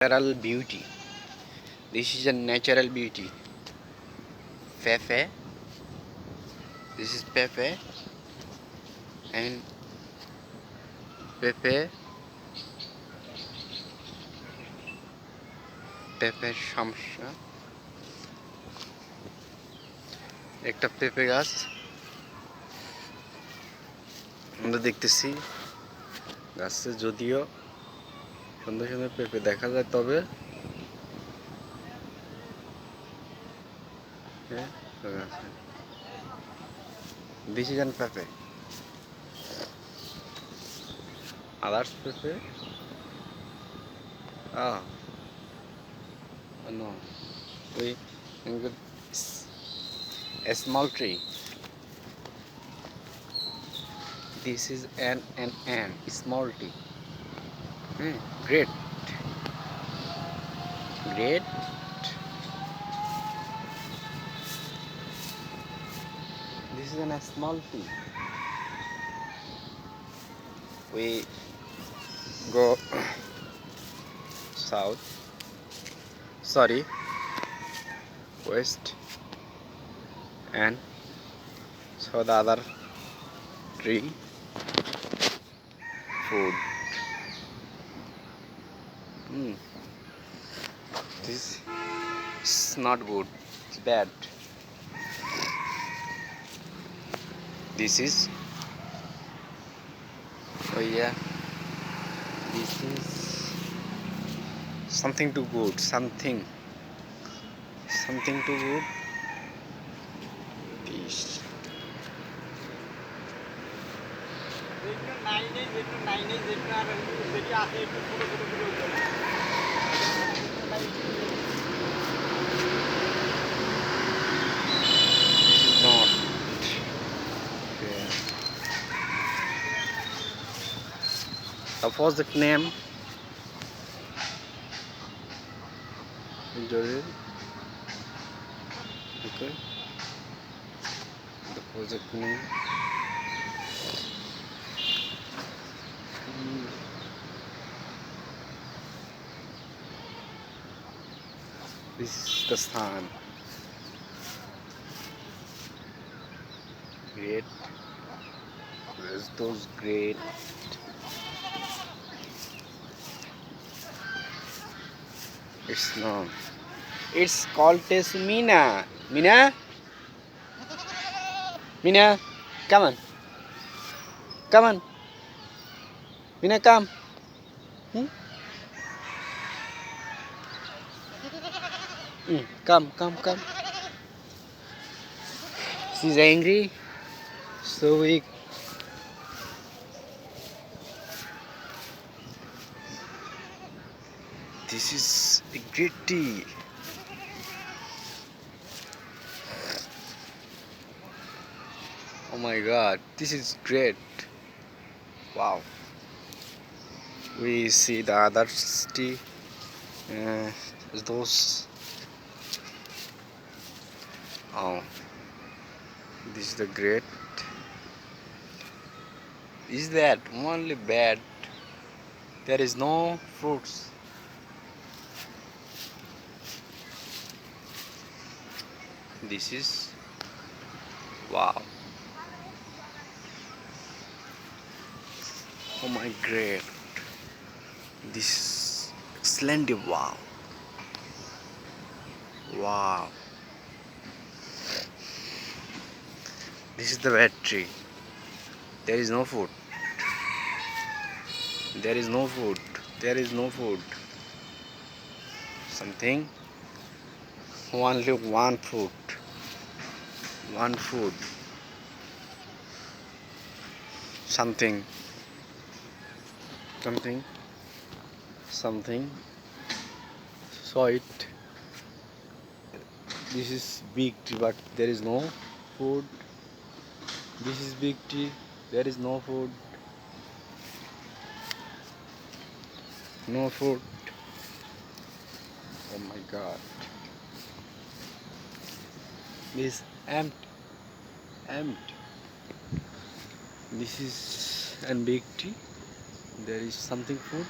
Natural beauty. This is a natural beauty. Pepe. This is Pepe. And Pepe. পেঁপের সমস্যা একটা পেঁপে গাছ আমরা দেখতেছি গাছে যদিও সুন্দর সুন্দর পেঁপে দেখা যায় তবে this is an pepe. Others pepe. Ah, no. We got a small tree. This is an small tree. Great. Great. This is a small tree. We go south. Sorry, west, and saw the other tree. Food. This is not good. It's bad. This is. Oh yeah. This is something too good. Something too good. This. Not. Suppose the name. Joril. Okay. The project name. This is the sun. Great. There's those great. It's no. It's called Mina. Mina? Mina, come on. Come on. Mina, come. Come. She's angry. So weak. This is a great tea. Oh my god, this is great. Wow. We see the other tea. Those. Oh, this is the great. Is that only bad? There is no fruits. This is wow. Oh my great. This is excellent. Wow. Wow. This is the bad tree. There is no food. There is no food. There is no food. Something. Only one food. One food. Something. Saw it. This is big tree, but there is no food. This is big tree. There is no food. No food. Oh my god. This is empty. This is a big tree. There is something food.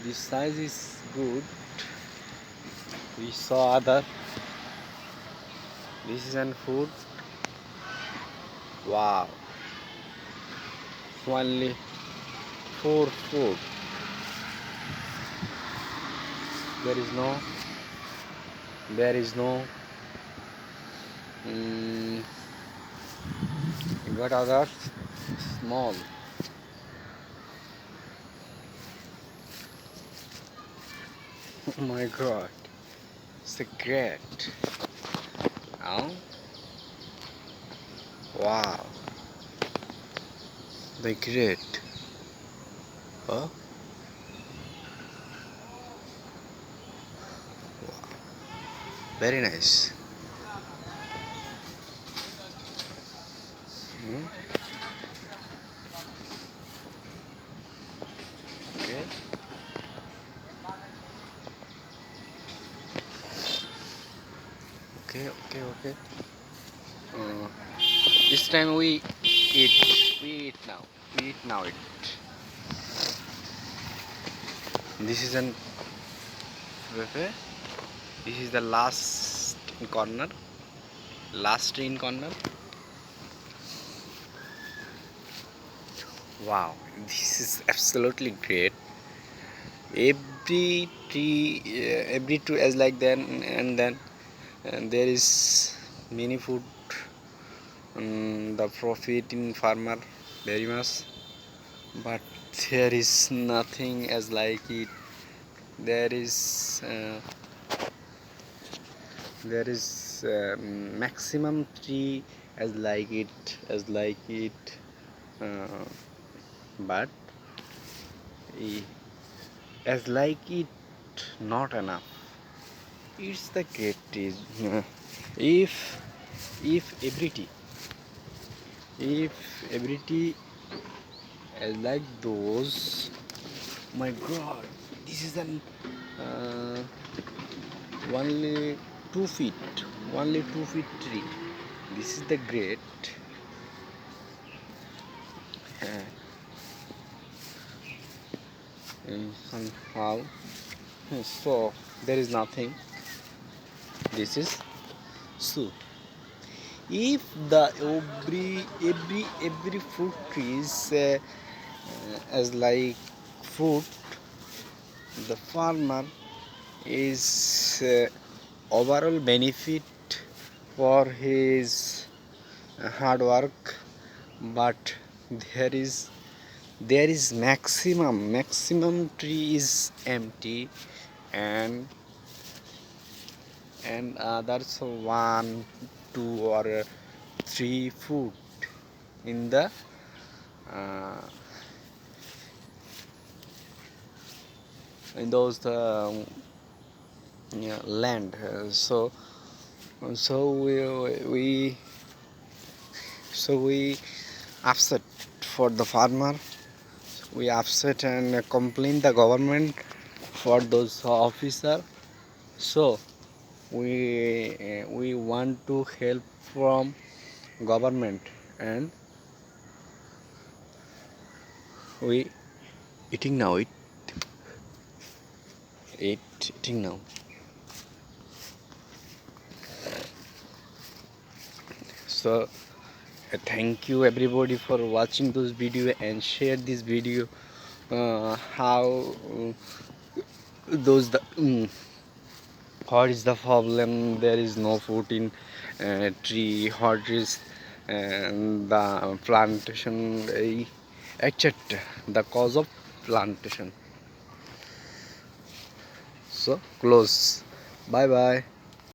This size is good. We saw other. This is an food. Wow. Only 4 food. There is no. There is no. Mm, got others small. Oh my God. It's a great. Oh. Wow. The great. Oh. Very nice. Hmm. Okay. Okay. Uh, this time we eat. We eat now. We eat now. It. This is an buffet. This is the last corner. Last in corner. Wow. This is absolutely great. Every two as like then and then, and there is many food. The profit in farmer very much, but there is nothing as like it. There is maximum tree as like it, uh, but eh, as like it not enough. It's the great is if if every tea if every tea as like those. My God, this is an uh, only 2 feet, only 2 feet tree. This is the great. Uh, Somehow, so there is nothing. This is so. If the every fruit trees as like fruit, the farmer is overall benefit for his hard work, but there is maximum tree is empty, and others one, two, or three foot in the uh, in those yeah, land. So we upset for the farmer. We upset and complain the government for those officer. So we want to help from government, and we eating now eating now. So thank you everybody for watching this video and share this video. How those the what is the problem? There is no food in tree. What is the plantation, etc. The cause of plantation. So close. Bye bye.